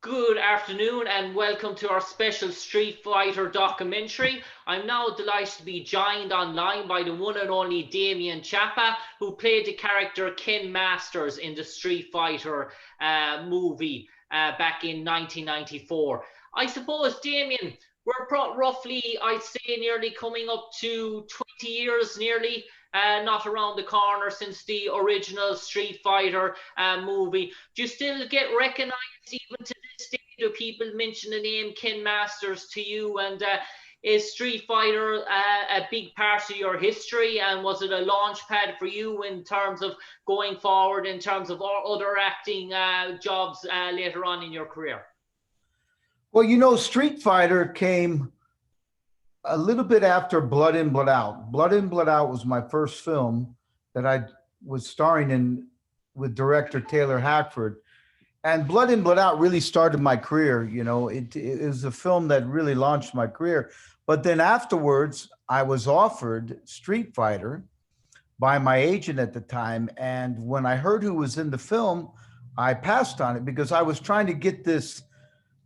Good afternoon and welcome to our special Street Fighter documentary. I'm now delighted to be joined online by the one and only Damian Chapa, who played the character Ken Masters in the Street Fighter movie back in 1994. I suppose, Damian, we're roughly, I'd say, nearly coming up to 20 years, nearly. Not around the corner since the original Street Fighter movie. Do you still get recognized even to this day? Do people mention the name Ken Masters to you? And is Street Fighter a big part of your history? And was it a launch pad for you in terms of going forward, in terms of other acting jobs later on in your career? Well, Street Fighter came a little bit after Blood In, Blood Out. Blood In, Blood Out was my first film that I was starring in with director Taylor Hackford. And Blood In, Blood Out really started my career. It was a film that really launched my career. But then afterwards, I was offered Street Fighter by my agent at the time. And when I heard who was in the film, I passed on it because I was trying to get this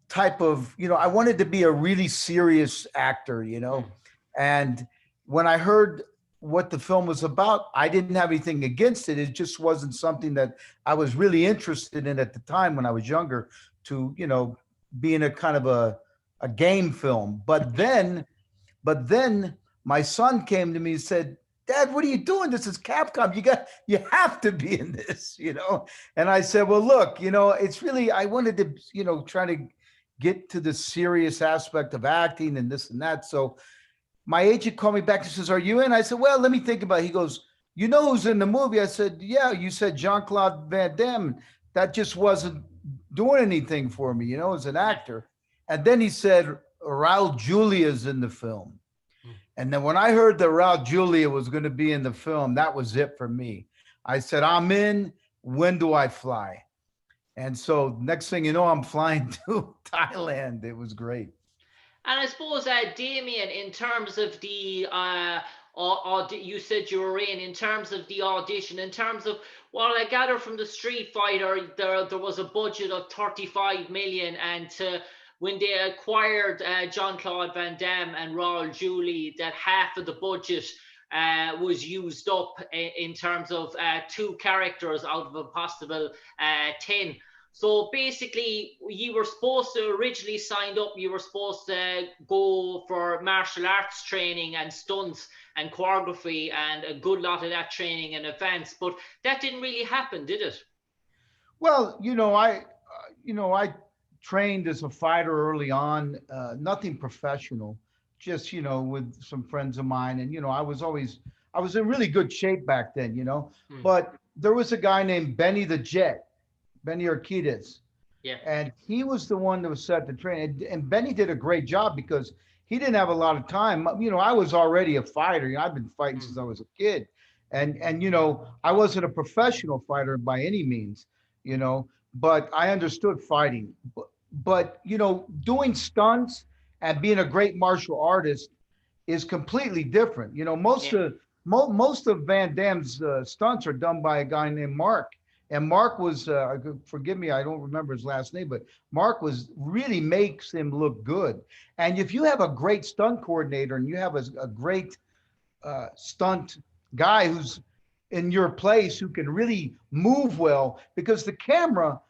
type of, I wanted to be a really serious actor. And when I heard what the film was about, I didn't have anything against it. It just wasn't something that I was really interested in at the time when I was younger to, be in a kind of a game film. But then my son came to me and said, Dad, what are you doing? This is Capcom. You have to be in this. And I said, well, look, it's really, I wanted to, try to get to the serious aspect of acting and this and that. So my agent called me back and says, are you in? I said, well, let me think about it. He goes, you know who's in the movie? I said, yeah, you said Jean-Claude Van Damme. That just wasn't doing anything for me, as an actor. And then he said, Raul Julia's in the film. And then when I heard that Raul Julia was going to be in the film, that was it for me. I said, I'm in. When do I fly? And so next thing you know, I'm flying to Thailand. It was great. And I suppose, Damien, in terms of the, you said you were in terms of the audition, in terms of what I gather from the Street Fighter, there was a budget of 35 million, and when they acquired Jean-Claude Van Damme and Raul Julia, that half of the budget was used up in terms of two characters out of a possible 10. So basically, you were supposed to originally signed up, you were supposed to go for martial arts training and stunts and choreography and a good lot of that training in advance, but that didn't really happen, did it? Well, I trained as a fighter early on, nothing professional, just, with some friends of mine. And, I was in really good shape back then. But there was a guy named Benny Urquidez. Yeah. And he was the one that was set to train. And Benny did a great job because he didn't have a lot of time. I was already a fighter. I've been fighting since I was a kid. And I wasn't a professional fighter by any means, but I understood fighting. But doing stunts and being a great martial artist is completely different. Most of Van Damme's stunts are done by a guy named Mark. And Mark was, forgive me, I don't remember his last name, but Mark really makes him look good. And if you have a great stunt coordinator and you have a great stunt guy who's in your place who can really move well, because the camera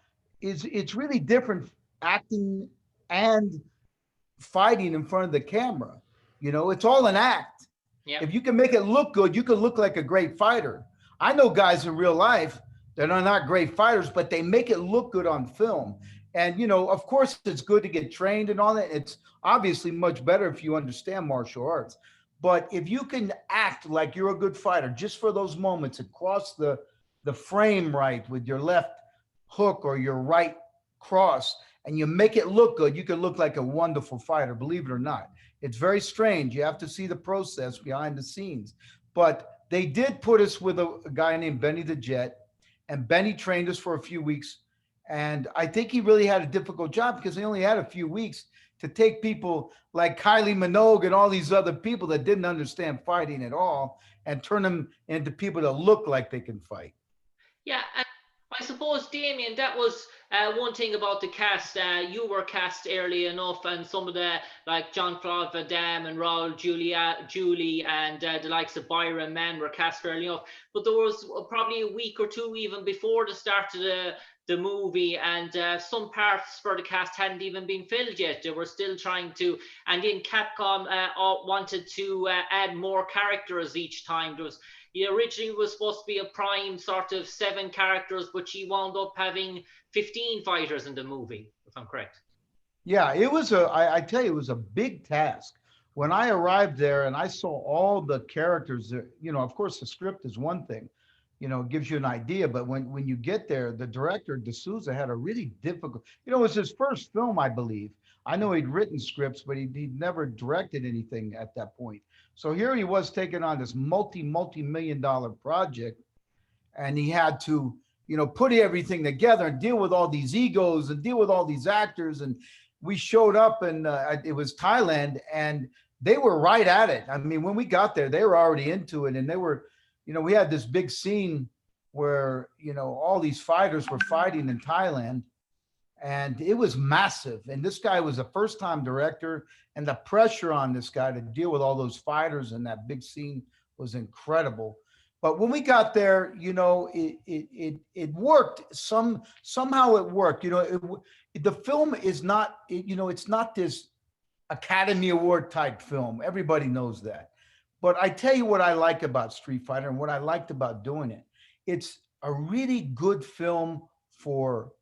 it's really different acting and fighting in front of the camera. It's all an act. Yeah. If you can make it look good, you can look like a great fighter. I know guys in real life that are not great fighters, but they make it look good on film. And, of course, it's good to get trained and all that. It's obviously much better if you understand martial arts. But if you can act like you're a good fighter just for those moments and cross the frame right with your left hook or your right cross, and you make it look good, you can look like a wonderful fighter, believe it or not. It's very strange. You have to see the process behind the scenes. But they did put us with a guy named Benny the Jet, and Benny trained us for a few weeks. And I think he really had a difficult job because he only had a few weeks to take people like Kylie Minogue and all these other people that didn't understand fighting at all and turn them into people that look like they can fight. Yeah, and I suppose, Damien, that was one thing about the cast. You were cast early enough, and some of the, like Jean-Claude Van Damme and Raul Julie, and the likes of Byron Mann were cast early enough. But there was probably a week or two even before the start of the movie, and some parts for the cast hadn't even been filled yet. They were still trying to, and then Capcom wanted to add more characters each time. There was, he originally was supposed to be a prime sort of 7 characters, but she wound up having 15 fighters in the movie, if I'm correct. Yeah, it was I tell you, it was a big task. When I arrived there and I saw all the characters, of course, the script is one thing, it gives you an idea. But when you get there, the director, D'Souza, had a really difficult, it was his first film, I believe. I know he'd written scripts, but he'd never directed anything at that point. So here he was taking on this multi-million dollar project, and he had to, put everything together and deal with all these egos and deal with all these actors. And we showed up, and it was Thailand, and they were right at it. I mean, when we got there, they were already into it, and they were, we had this big scene where, all these fighters were fighting in Thailand, and it was massive. And this guy was a first-time director, and the pressure on this guy to deal with all those fighters in that big scene was incredible. But when we got there, it worked. Somehow it worked. The film is not, it's not this Academy Award type film. Everybody knows that. But I tell you what I like about Street Fighter and what I liked about doing it. It's a really good film for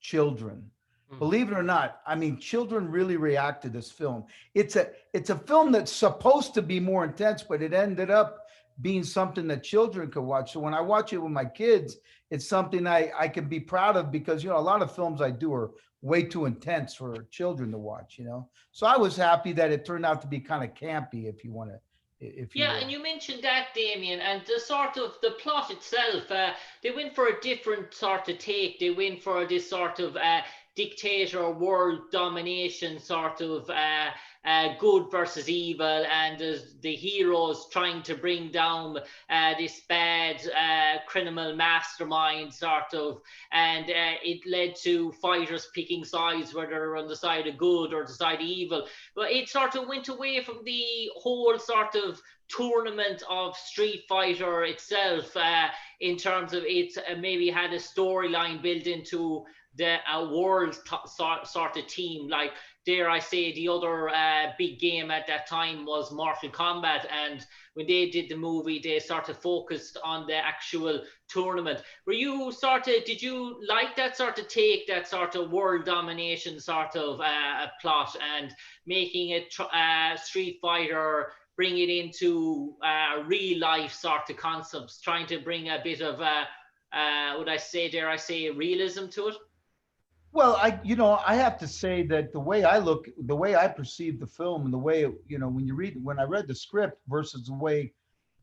children. Believe it or not, I mean, children really react to this film. It's a film that's supposed to be more intense, but it ended up being something that children could watch. So when I watch it with my kids, it's something I can be proud of, because, a lot of films I do are way too intense for children to watch, So I was happy that it turned out to be kind of campy, if you want to. Yeah, and you mentioned that, Damien, and the sort of the plot itself, they went for a different sort of take. They went for this sort of dictator world domination sort of good versus evil, and the heroes trying to bring down this bad criminal mastermind sort of, and it led to fighters picking sides, whether they're on the side of good or the side of evil. But it sort of went away from the whole sort of tournament of Street Fighter itself, in terms of it maybe had a storyline built into the world sort of team. Like, dare I say, the other big game at that time was Mortal Kombat, and when they did the movie, they sort of focused on the actual tournament. Did you like that sort of take, that sort of world domination sort of plot, and making it Street Fighter, bring it into real life sort of concepts, trying to bring a bit of dare I say, realism to it? Well, I have to say that the way I perceive the film, and the way, when I read the script versus the way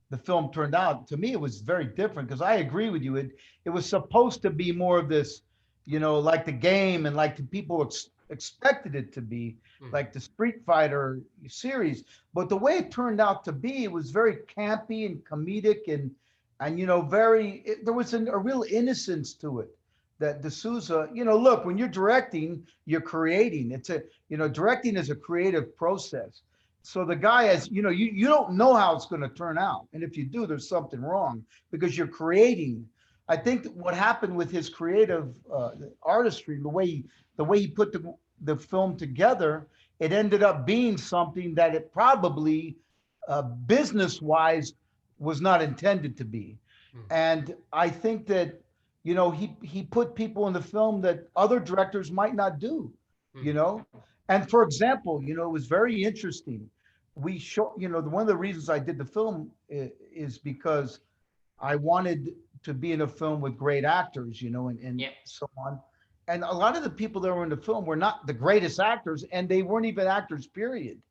the film turned out, to me, it was very different, because I agree with you. It was supposed to be more of this, like the game, and like the people expected it to be, like the Street Fighter series. But the way it turned out to be, it was very campy and comedic, and there was a real innocence to it. That D'Souza, look, when you're directing, you're creating. Directing is a creative process. So the guy has, you don't know how it's going to turn out. And if you do, there's something wrong, because you're creating. I think that what happened with his creative artistry, the way he put the film together, it ended up being something that it probably business-wise was not intended to be. And I think that, he put people in the film that other directors might not do, And for example, it was very interesting. One of the reasons I did the film is because I wanted to be in a film with great actors, and so on. And a lot of the people that were in the film were not the greatest actors, and they weren't even actors, period,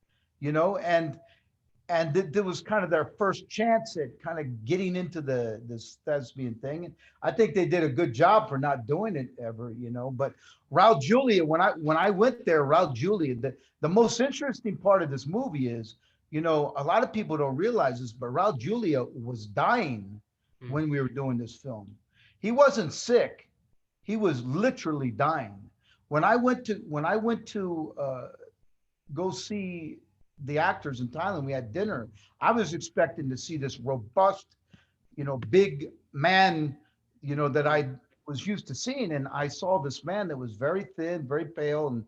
and there was kind of their first chance at kind of getting into this thespian thing. And I think they did a good job for not doing it ever, But Raul Julia, when I went there, Raul Julia, the most interesting part of this movie is, a lot of people don't realize this, but Raul Julia was dying when we were doing this film. He wasn't sick. he was literally dying. When I went to go see the actors in Thailand, we had dinner. I was expecting to see this robust, big man, that I was used to seeing. And I saw this man that was very thin, very pale, and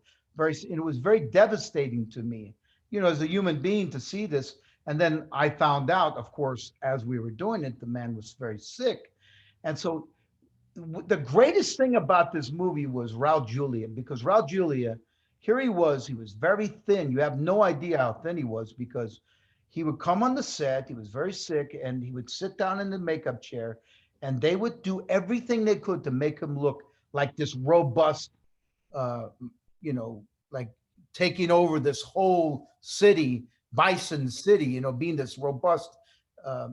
it was very devastating to me, as a human being to see this. And then I found out, of course, as we were doing it, the man was very sick. And so the greatest thing about this movie was Raul Julia, because Raul Julia, here he was very thin. You have no idea how thin he was because he would come on the set, he was very sick, and he would sit down in the makeup chair, and they would do everything they could to make him look like this robust, uh, like taking over this whole city, Bison City, being this robust, uh,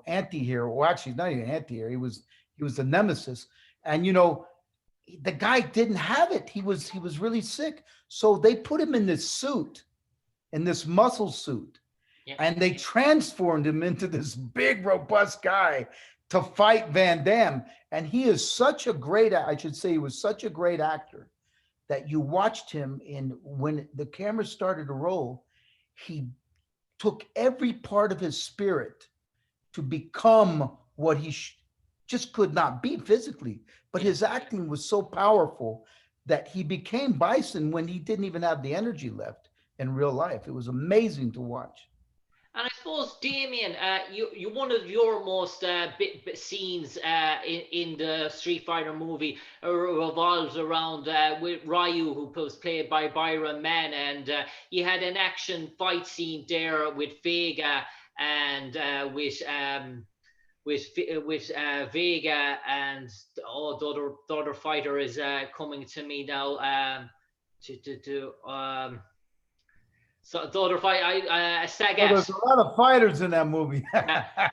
anti-hero, or actually not even anti-hero. He was the nemesis, and the guy didn't have it. He was really sick, so they put him in this suit, in this muscle suit, Yeah. and they transformed him into this big, robust guy to fight Van Damme. And he is such a great, I should say, he was such a great actor that you watched him in when the camera started to roll, he took every part of his spirit to become what he just could not be physically. But his acting was so powerful that he became Bison when he didn't even have the energy left in real life. It was amazing to watch. And I suppose, Damien, one of your most bit scenes in the Street Fighter movie revolves around with Ryu, who was played by Byron Mann, and you had an action fight scene there with Vega and with Vega and the other fighter is coming to me now. So the other fight, So Sagat. there's a lot of fighters in that movie.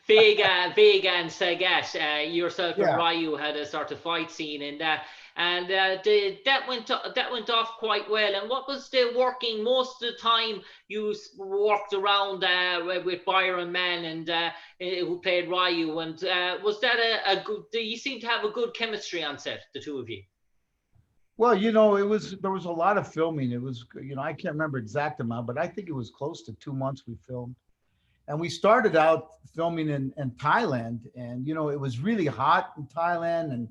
Vega and Sagat, yourself and Yeah. Ryu had a sort of fight scene in that, and that went off quite well. And what was the working most of the time? You worked around with Byron Mann and who played Ryu, and was that a good? You seem to have a good chemistry on set, the two of you. Well, there was a lot of filming. It was, I can't remember exact amount, but I think it was close to 2 months we filmed. And we started out filming in Thailand, and it was really hot in Thailand, and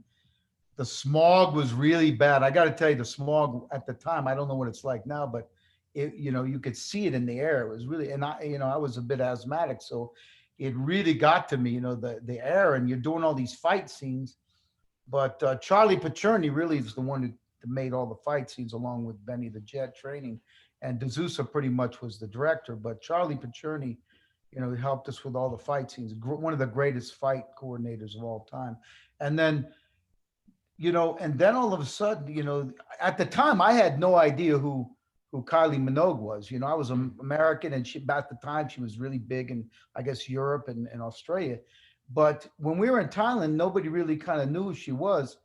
the smog was really bad. I got to tell you, the smog at the time, I don't know what it's like now, but you could see it in the air. It was really, and I was a bit asthmatic, so it really got to me, the air, and you're doing all these fight scenes. But Charlie Pacerni really is the one who made all the fight scenes along with Benny the Jet training, and D'Souza pretty much was the director. But Charlie Pacerni, he helped us with all the fight scenes. One of the greatest fight coordinators of all time. And then, all of a sudden, at the time I had no idea who Kylie Minogue was. I was American, and at the time she was really big in, I guess, Europe and Australia. But when we were in Thailand, nobody really kind of knew who she was.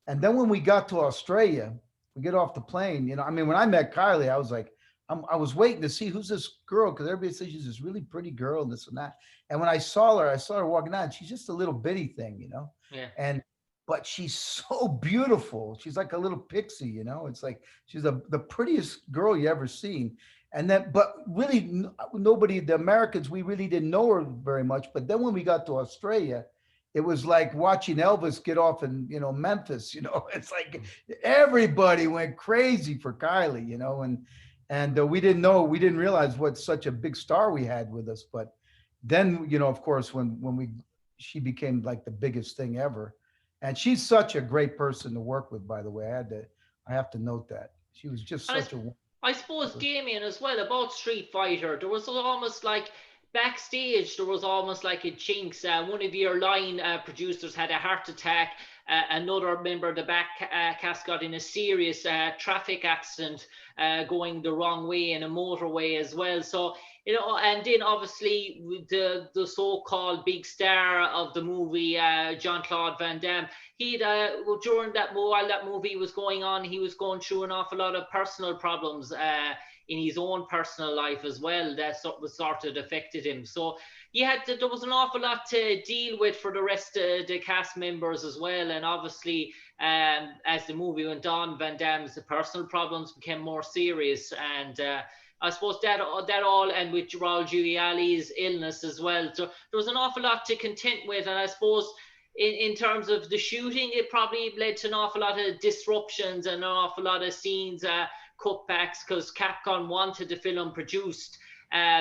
And then when we got to Australia, we get off the plane. When I met Kylie, I was like, I was waiting to see who's this girl, because everybody says she's this really pretty girl and this and that. And when I saw her walking out. She's just a little bitty thing, Yeah. But she's so beautiful. She's like a little pixie, It's like she's the prettiest girl you ever seen. And then, but really, nobody, the Americans, we really didn't know her very much. But then when we got to Australia, it was like watching Elvis get off in, Memphis. It's like everybody went crazy for Kylie, and we didn't realize what such a big star we had with us. But then, of course, she became like the biggest thing ever, and she's such a great person to work with. By the way, I have to note that she was just such a. I suppose, Damien, as well, about Street Fighter, there was almost like backstage, there was almost like a jinx. One of your line producers had a heart attack. Another member of the back cast got in a serious traffic accident going the wrong way in a motorway as well. So, and then obviously the so-called big star of the movie, Jean-Claude Van Damme, he'd during while that movie was going on, he was going through an awful lot of personal problems in his own personal life as well that sort of affected him. So there was an awful lot to deal with for the rest of the cast members as well, and obviously, as the movie went on, Van Damme's personal problems became more serious, and I suppose that all, and with Raul Julia's illness as well. So there was an awful lot to contend with, and I suppose in terms of the shooting, it probably led to an awful lot of disruptions and an awful lot of scenes cutbacks because Capcom wanted the film produced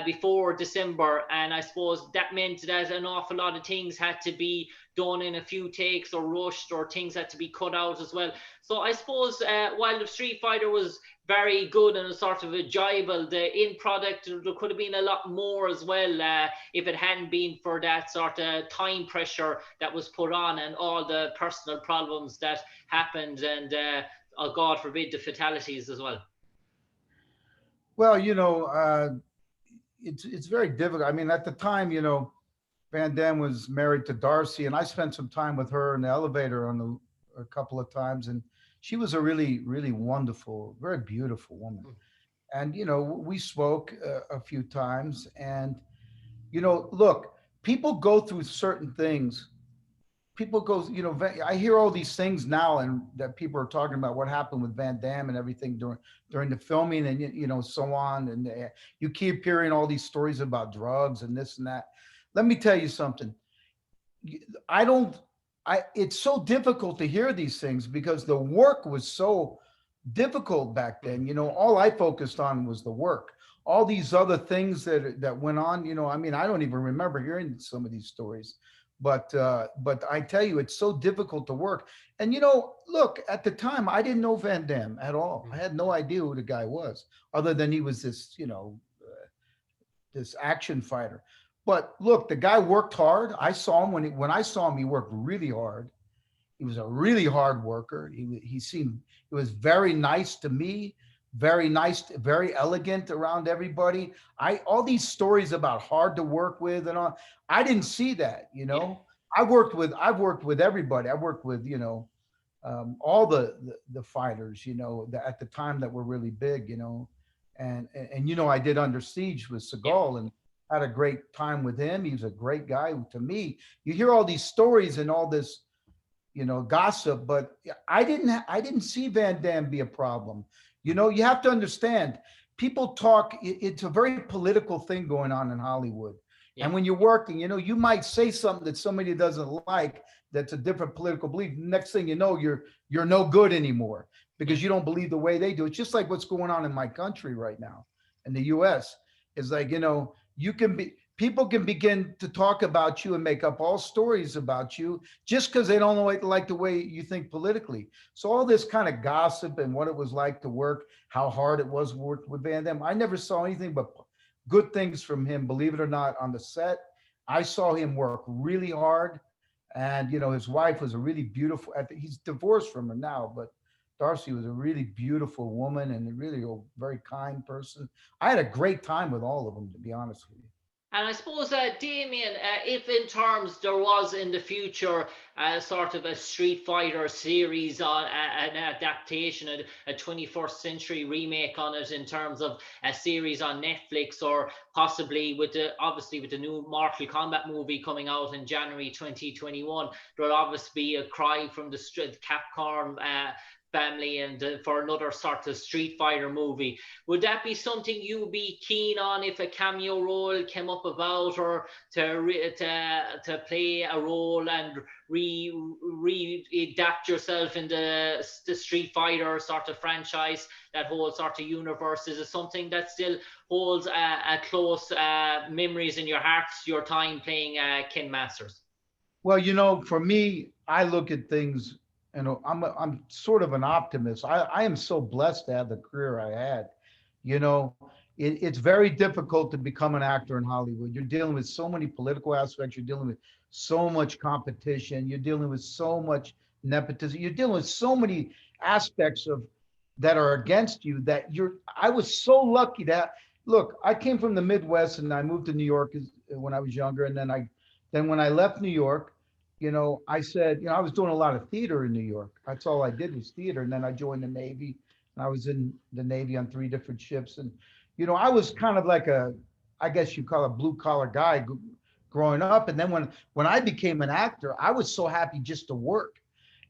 before December, and I suppose that meant that an awful lot of things had to be done in a few takes or rushed, or things had to be cut out as well. So I suppose while the Street Fighter was very good and a sort of enjoyable, the in product, there could have been a lot more as well if it hadn't been for that sort of time pressure that was put on and all the personal problems that happened, and oh God forbid the fatalities as well. Well, it's very difficult. I mean, at the time, Van Damme was married to Darcy, and I spent some time with her in the elevator a couple of times, and she was a really, really wonderful, very beautiful woman. And we spoke a few times, and look, people go through certain things. People go, I hear all these things now, and that people are talking about what happened with Van Damme and everything during the filming, and so on. And you keep hearing all these stories about drugs and this and that. Let me tell you something. I don't. It's so difficult to hear these things because the work was so difficult back then. All I focused on was the work. All these other things that went on. I mean, I don't even remember hearing some of these stories. But I tell you, it's so difficult to work. And look, at the time, I didn't know Van Damme at all. I had no idea who the guy was, other than he was this, this action fighter. But look, the guy worked hard. I saw him when I saw him, he worked really hard. He was a really hard worker. He was very nice to me, very nice, very elegant around everybody. All these stories about hard to work with and all, I didn't see that. Yeah. I've worked with everybody. I worked with all the fighters at the time that were really big. And I did Under Siege with Yeah. Seagal and had a great time with him. He was a great guy to me. You hear all these stories and all this gossip, but I didn't see Van Damme be a problem. You have to understand, people talk, it's a very political thing going on in Hollywood. Yeah. And when you're working, you might say something that somebody doesn't like, that's a different political belief. Next thing you know, you're no good anymore because you don't believe the way they do. It's just like what's going on in my country right now in the US. It's like, you can be people can begin to talk about you and make up all stories about you just because they don't like the way you think politically. So all this kind of gossip and what it was like to work, how hard it was work with Van Damme, I never saw anything but good things from him, believe it or not, on the set. I saw him work really hard. And, his wife was a really beautiful, he's divorced from her now, but Darcy was a really beautiful woman and really a very kind person. I had a great time with all of them, to be honest with you. And I suppose, Damien, if in terms there was in the future sort of a Street Fighter series on an adaptation, a 21st century remake on it, in terms of a series on Netflix, or possibly obviously with the new Mortal Kombat movie coming out in January 2021, there'll obviously be a cry from the Capcom family and for another sort of Street Fighter movie. Would that be something you'd be keen on if a cameo role came up about, or to play a role and adapt yourself in the Street Fighter sort of franchise, that whole sort of universe? Is it something that still holds a close memories in your hearts, your time playing Ken Masters? Well, for me, I look at things, I'm sort of an optimist. I am so blessed to have the career I had. It's very difficult to become an actor in Hollywood. You're dealing with so many political aspects. You're dealing with so much competition. You're dealing with so much nepotism. You're dealing with so many aspects of that are against you that I was so lucky that, look, I came from the Midwest and I moved to New York when I was younger. And then when I left New York, I said, I was doing a lot of theater in New York. That's all I did was theater. And then I joined the Navy, and I was in the Navy on 3 different ships. And, I was kind of like I guess you call it blue collar guy, growing up. And then when I became an actor, I was so happy just to work.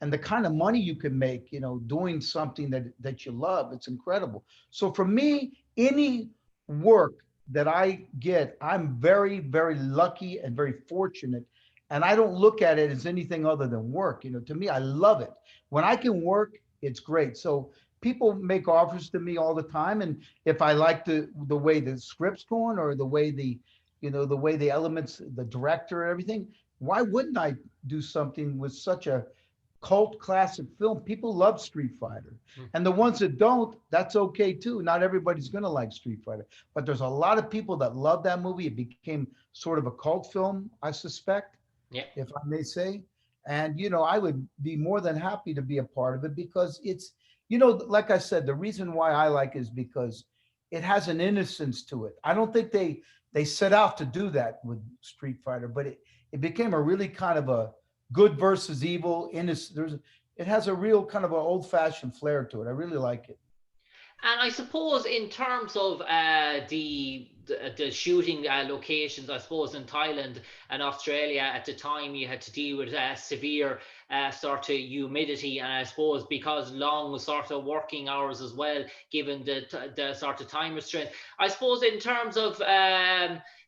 And the kind of money you can make, doing something that you love, it's incredible. So for me, any work that I get, I'm very, very lucky and very fortunate. And I don't look at it as anything other than work. To me, I love it. When I can work, it's great. So people make offers to me all the time. And if I like the way the script's going, or the way the elements, the director and everything, why wouldn't I do something with such a cult classic film? People love Street Fighter. And the ones that don't, that's okay too. Not everybody's going to like Street Fighter, but there's a lot of people that love that movie. It became sort of a cult film, I suspect, Yeah. if I may say. And, I would be more than happy to be a part of it, because it's, like I said, the reason why I like it is because it has an innocence to it. I don't think they set out to do that with Street Fighter, but it became a really kind of a good versus evil. It has a real kind of an old fashioned flair to it. I really like it. And I suppose in terms of the shooting locations, I suppose in Thailand and Australia at the time, you had to deal with severe sort of humidity, and I suppose because long sort of working hours as well, given the sort of time restraint. I suppose in terms of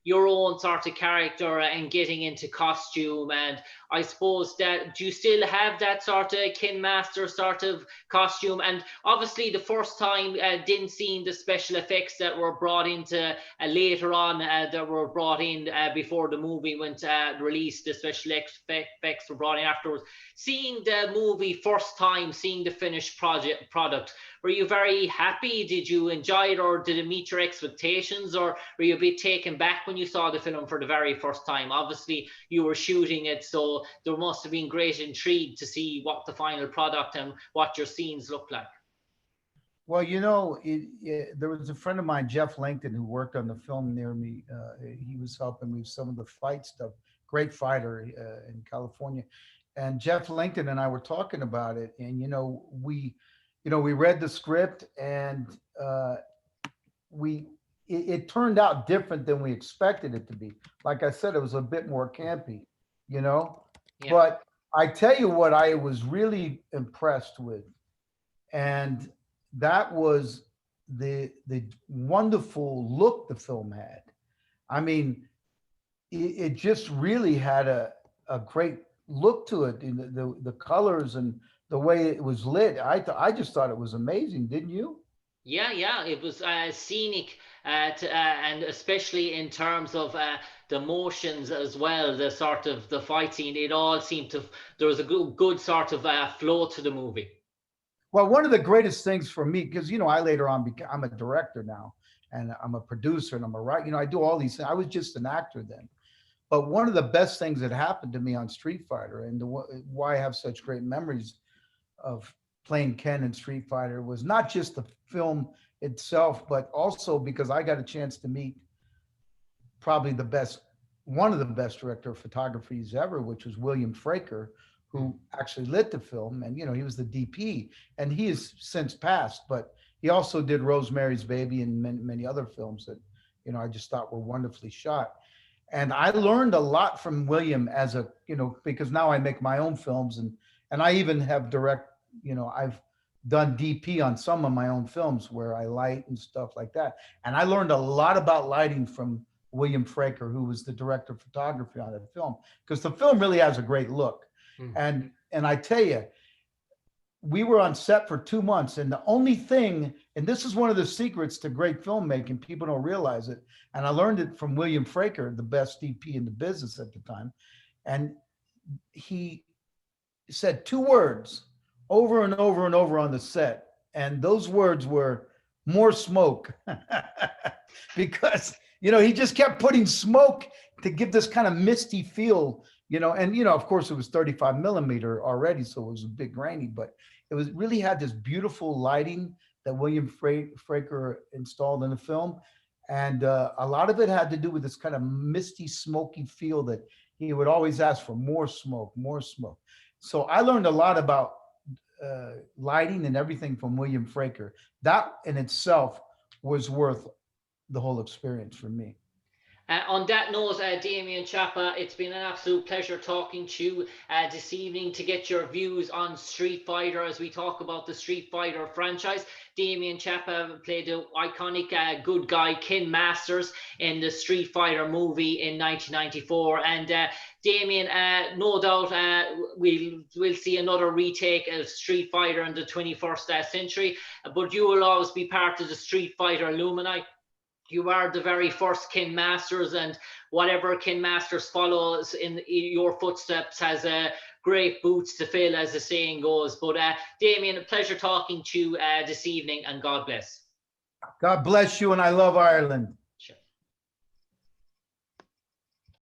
your own sort of character and getting into costume, and I suppose that, do you still have that sort of Kin Master sort of costume? And obviously the first time didn't see the special effects that were brought into later on, that were brought in before the movie went released. The special effects were brought in afterwards. Seeing the movie first time, seeing the finished product, were you very happy? Did you enjoy it, or did it meet your expectations, or were you a bit taken back when you saw the film for the very first time? Obviously you were shooting it, so there must have been great intrigue to see what the final product and what your scenes look like. Well, there was a friend of mine, Jeff Langton, who worked on the film near me. He was helping me with some of the fight stuff. Great fighter in California. And Jeff Langton and I were talking about it. And, we read the script, and we, it turned out different than we expected it to be. Like I said, it was a bit more campy, you know. Yeah. But I tell you what, I was really impressed with, and that was the wonderful look the film had. I mean, it just really had a great look to it, in the colors and the way it was lit. I just thought it was amazing, didn't you? Yeah, it was scenic, and especially in terms of the motions as well, the sort of the fight scene. It all seemed to, there was a good sort of flow to the movie. Well, one of the greatest things for me, because I later on I'm a director now, and I'm a producer, and I'm a writer. I do all these things. I was just an actor then. But one of the best things that happened to me on Street Fighter, and why I have such great memories of playing Ken in Street Fighter, was not just the film itself, but also because I got a chance to meet probably one of the best director of photographies ever, which was William Fraker, who actually lit the film. And, he was the DP, and he has since passed, but he also did Rosemary's Baby and many, many other films that, I just thought were wonderfully shot. And I learned a lot from William because now I make my own films, and I even have I've done DP on some of my own films where I light and stuff like that. And I learned a lot about lighting from William Fraker, who was the director of photography on that film, because the film really has a great look. And I tell you, we were on set for 2 months, and the only thing, and this is one of the secrets to great filmmaking, people don't realize it, and I learned it from William Fraker, the best DP in the business at the time. And he said 2 words over and over and over on the set, and those words were more smoke. Because he just kept putting smoke to give this kind of misty feel, and of course it was 35 millimeter already, so it was a bit grainy, but it was really had this beautiful lighting that William Fraker installed in the film. And a lot of it had to do with this kind of misty, smoky feel that he would always ask for more smoke, more smoke. So I learned a lot about lighting and everything from William Fraker. That in itself was worth the whole experience for me. On that note, Damian Chapa, it's been an absolute pleasure talking to you this evening to get your views on Street Fighter as we talk about the Street Fighter franchise. Damian Chapa played the iconic good guy Ken Masters in the Street Fighter movie in 1994. And Damian, no doubt we'll see another retake of Street Fighter in the 21st century, but you will always be part of the Street Fighter alumni. You are the very first King Masters, and whatever King Masters follows in your footsteps has great boots to fill, as the saying goes. But Damian, a pleasure talking to you this evening, and God bless. God bless you, and I love Ireland.